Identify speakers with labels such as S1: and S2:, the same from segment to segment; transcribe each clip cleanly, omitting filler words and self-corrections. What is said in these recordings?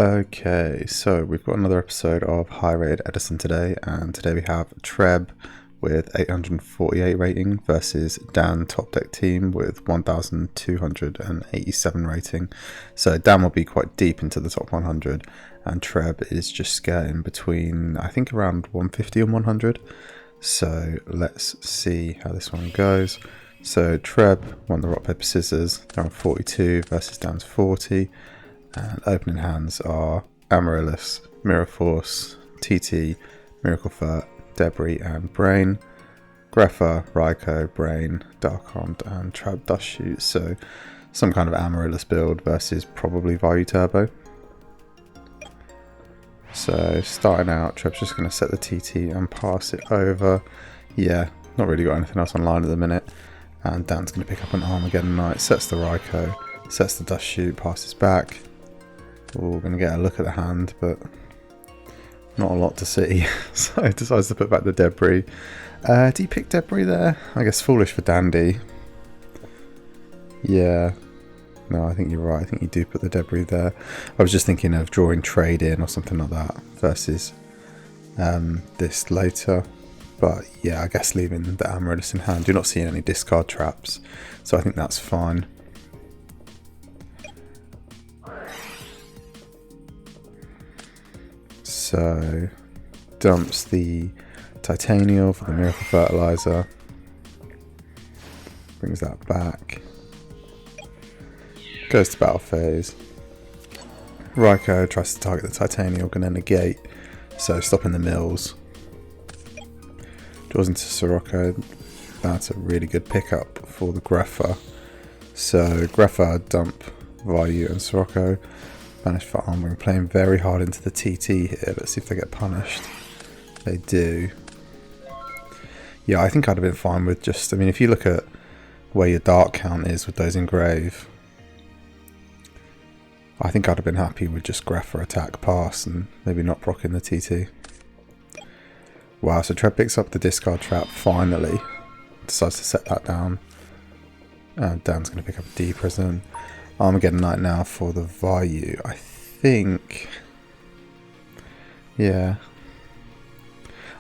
S1: Okay, so we've got another episode of High Rated Edison today, and today we have Treb with 848 rating versus Dan Top Deck Team with 1287 rating. So Dan will be quite deep into the top 100, and Treb is just skirting between, I think, around 150 and 100. So let's see how this one goes. So Treb won the rock, paper, scissors, down 42 versus Dan's 40. And opening hands are Amaryllis, Mirror Force, TT, Miracle Furt, Debris and Brain, Grepher, Raikou, Brain, Dark Armed and Trap Dust Shoot. So some kind of Amaryllis build versus probably Vayu Turbo. So starting out, Treb's just going to set the TT and pass it over. Yeah, not really got anything else online at the minute. And Dan's going to pick up an Armageddon Knight, sets the Raikou, sets the Dust Shoot, passes back. We're going to get a look at the hand, but not a lot to see. So he decides to put back the Debris. Do you pick Debris there? I guess foolish for Dandy. Yeah. No, I think you're right. I think you do put the Debris there. I was just thinking of drawing trade in or something like that versus this later. But yeah, I guess leaving the Amaryllis in hand. You're not seeing any discard traps, so I think that's fine. So, dumps the Titanial for the Miracle Fertilizer. Brings that back. Goes to battle phase. Raikou tries to target the Titanial, gonna negate, so stopping the mills. Draws into Sirocco. That's a really good pickup for the Grepher. So, Grepher dump Vayu and Sirocco. Banish for armoring, playing very hard into the TT here. Let's see if they get punished. They do. Yeah, I think I'd have been fine with just, I mean, if you look at where your dark count is with those engrave, I think I'd have been happy with just Grepher attack pass and maybe not proccing the TT. Wow, so Treb picks up the discard trap finally. Decides to set that down. Dan's going to pick up a D prison. Armageddon Knight now for the Vayu. I think, yeah.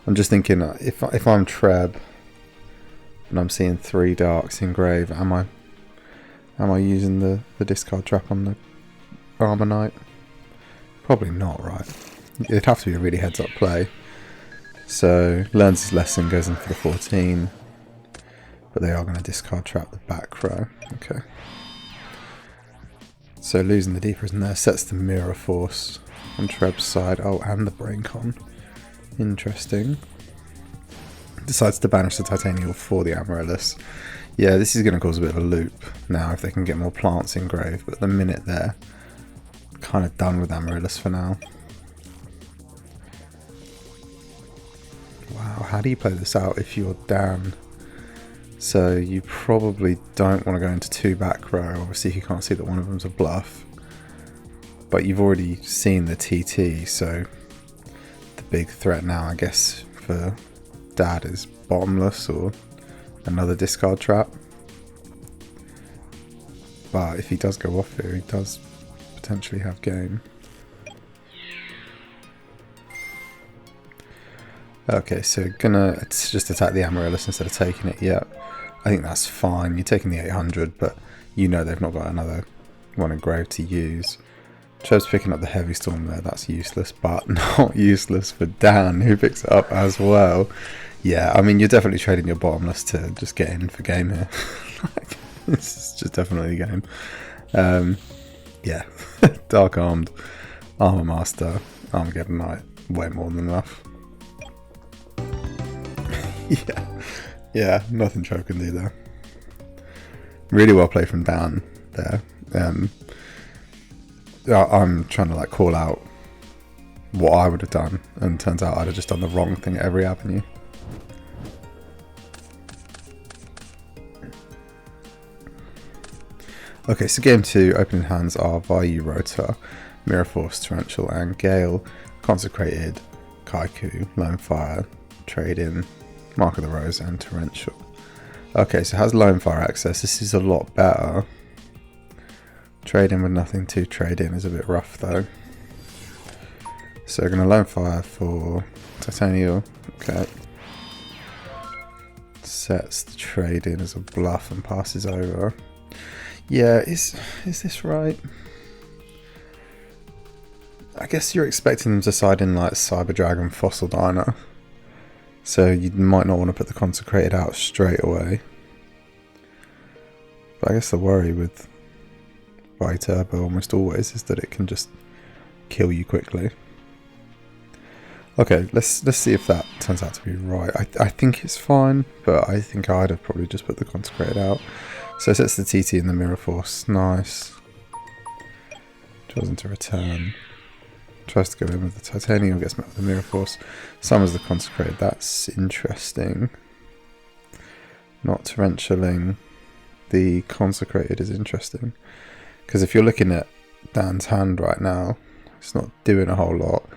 S1: I'm just thinking if I'm Treb and I'm seeing 3 darks engrave, am I using the discard trap on the Armor Knight? Probably not, right? It'd have to be a really heads up play. So learns his lesson, goes in for the 14, but they are going to discard trap the back row. Okay. So losing the D prison there sets the Mirror Force on Treb's side. Oh, and the Brain Con. Interesting. Decides to banish the Titanial for the Amaryllis. Yeah, this is going to cause a bit of a loop now if they can get more plants engraved. But at the minute they're kind of done with Amaryllis for now. Wow, how do you play this out if you're Dan? So you probably don't want to go into 2 back row. Obviously you can't see that one of them's a bluff. But you've already seen the TT, so the big threat now, I guess, for Dad is Bottomless or another discard trap. But if he does go off here, he does potentially have game. Okay, so gonna just attack the Amaryllis instead of taking it. Yeah, I think that's fine. You're taking the 800, but you know they've not got another one engraved to use. Treb's picking up the Heavy Storm there. That's useless, but not useless for Dan, who picks it up as well. Yeah, I mean, you're definitely trading your Bottomless to just get in for game here. Like, this is just definitely a game. Yeah, Dark Armed, Armor Master, Armageddon Knight, way more than enough. Yeah, nothing Treb can do there. Really well played from Dan there. I'm trying to like call out what I would have done, and turns out I'd have just done the wrong thing at every avenue. Okay, so game 2, opening hands are Vayu Rotor, Mirror Force, Torrential and Gale, Consecrated, Kaiku, Lone Fire, Trade In, Mark of the Rose and Torrential. Okay, so it has Lone Fire access. This is a lot better. Trade in with nothing to trade in is a bit rough though. So we're going to loan fire for Titanium. Okay. Sets the trade in as a bluff and passes over. Yeah, is this right? I guess you're expecting them to side in like Cyber Dragon, Fossil Diner. So you might not want to put the Consecrated out straight away. But I guess the worry with Vayu Turbo almost always is that it can just kill you quickly. Okay, let's see if that turns out to be right. I think it's fine, but I think I'd have probably just put the Consecrated out. So it sets the TT in the Mirror Force. Nice. Draws into return. Tries to go in with the Titanium, gets met with the Mirror Force. Summons the Consecrated. That's interesting. Not Torrentialing the Consecrated is interesting. Because if you're looking at Dan's hand right now, it's not doing a whole lot.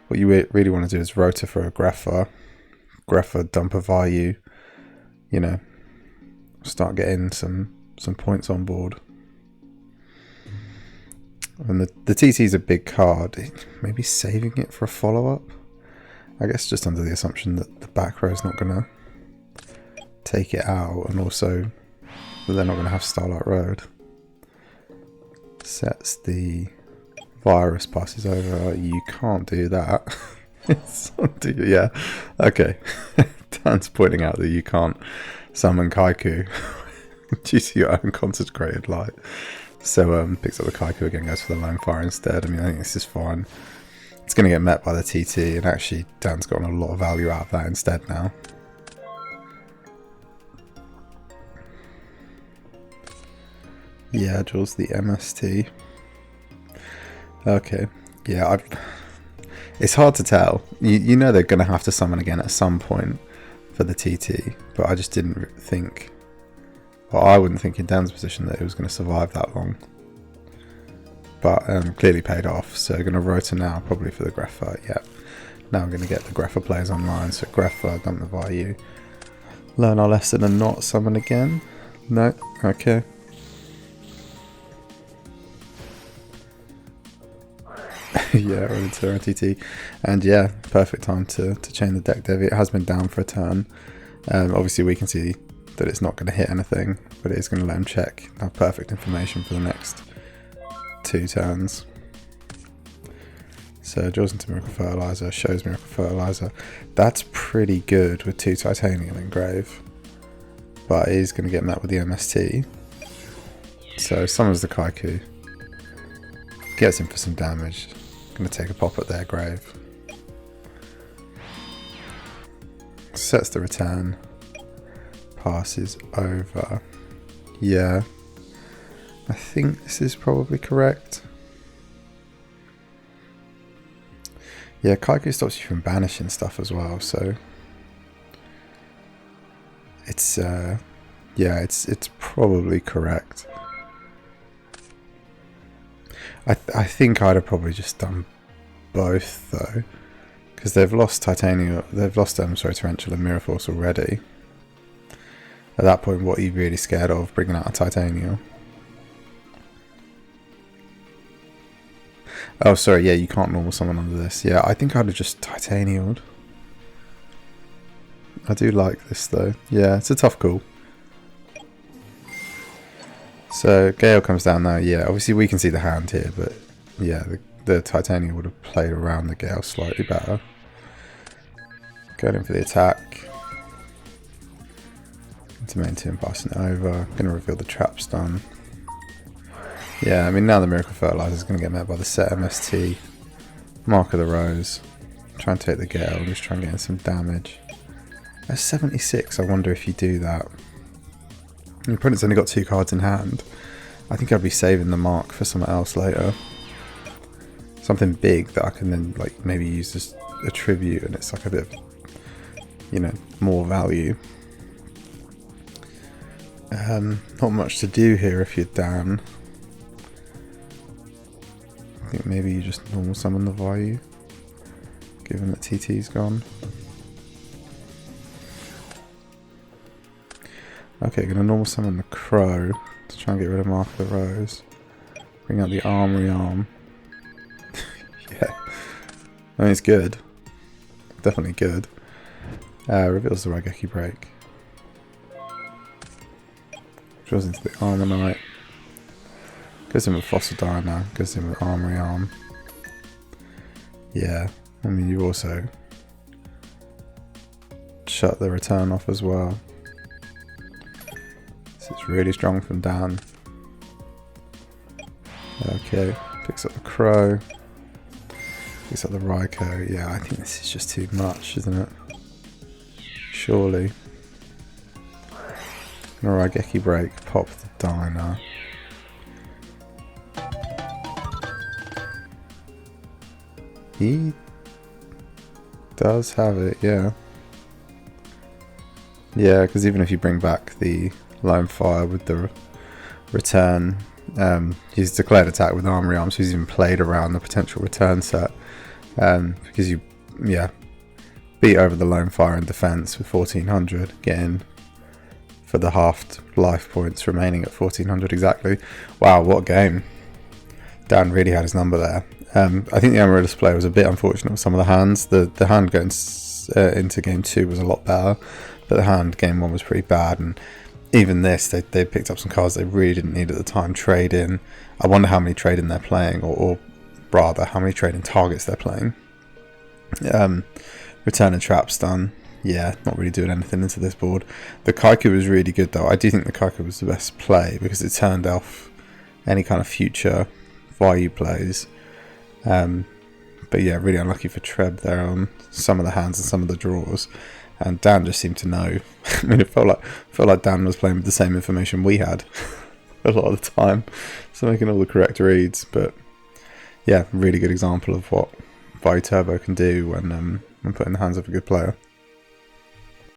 S1: What you really want to do is Rota for a Greffa. Greffa, dump a Vayu. You know, start getting some points on board. And the TT is a big card. Maybe saving it for a follow-up? I guess just under the assumption that the back row is not going to take it out, and also that they're not going to have Starlight Road. Sets the virus, passes over. You can't do that. Yeah, okay. Dan's pointing out that you can't summon Kaiku due to your own Consecrated Light. So picks up the Kaiku again, goes for the Lone Fire instead. I mean, I think this is fine. It's going to get met by the TT, and actually Dan's gotten a lot of value out of that instead now. Yeah, draws the MST. Okay, yeah, it's hard to tell. You know they're going to have to summon again at some point for the TT, but I just didn't think... Well, I wouldn't think in Dan's position that it was going to survive that long. But clearly paid off, so going to Rota now, probably for the Greffa, yeah. Now I'm going to get the Greffa players online, so Greffa, dump the Vayu. Learn our lesson and not summon again? No? Okay. Yeah, running to RTT. And yeah, perfect time to chain the deck dev. It has been down for a turn. Obviously we can see that it's not going to hit anything, but it is going to let him check. Have perfect information for the next 2 turns. So draws into Miracle Fertilizer, shows Miracle Fertilizer. That's pretty good with 2 Titanium engrave, but it is going to get met with the MST. So summons the Kaiku, gets him for some damage. Going to take a pop at their grave. Sets the return. Passes over. Yeah. I think this is probably correct. Yeah, Kaiku stops you from banishing stuff as well, so it's yeah, it's probably correct. I think I'd have probably just done both though, because they've lost Titanium, they've lost Torrential and Mirror Force already. At that point, what are you really scared of bringing out a Titanium? Oh, sorry, yeah, you can't normal summon under this. Yeah, I think I'd have just Titaniumed. I do like this though. Yeah, it's a tough call. So Gale comes down now. Yeah, obviously we can see the hand here, but yeah, the Titanium would have played around the Gale slightly better. Going in for the attack. Into main turn, passing it over. Going to reveal the trap stun. Yeah, I mean now the Miracle Fertilizer is going to get met by the set MST. Mark of the Rose. Try and take the Gale and just try and get in some damage. At 76, I wonder if you do that. Your opponent's only got 2 cards in hand. I think I'd be saving the mark for something else later. Something big that I can then like maybe use as a tribute, and it's like a bit of, you know, more value. Not much to do here if you're Dan. I think maybe you just normal summon the Vayu, given that TT's gone. Okay, gonna normal summon the Crow to try and get rid of Mark of the Rose. Bring out the Armory Arm. Yeah. I mean, it's good. Definitely good. Reveals the Raigeki break. Draws into the Armor Knight. Goes in with Fossil Diner. Goes in with Armory Arm. Yeah, I mean, you also shut the return off as well. This is really strong from Dan. Okay, picks up the Crow. Picks up the Raikou. Yeah, I think this is just too much, isn't it? Surely. Raigeki break, pop the Diner. He does have it, yeah. Yeah, because even if you bring back the Lone Fire with the return, he's declared attack with Armory Arms, so he's even played around the potential return set. Because you, beat over the Lone Fire in defense with 1400, getting for the halved life points remaining at 1400 exactly. Wow, what a game. Dan really had his number there. I think the Amaryllis play was a bit unfortunate with some of the hands. The hand going into game 2 was a lot better, but the hand game 1 was pretty bad, and even this, they picked up some cards they really didn't need at the time. Trade in. I wonder how many trade in they're playing, or rather, how many trade in targets they're playing. Return and trap stun. Yeah, not really doing anything into this board. The Kaiku was really good though. I do think the Kaiku was the best play because it turned off any kind of future Vayu plays. But yeah, really unlucky for Treb there on some of the hands and some of the draws. And Dan just seemed to know. I mean, it felt like Dan was playing with the same information we had a lot of the time, so making all the correct reads. But yeah, really good example of what Vayu Turbo can do when put in the hands of a good player.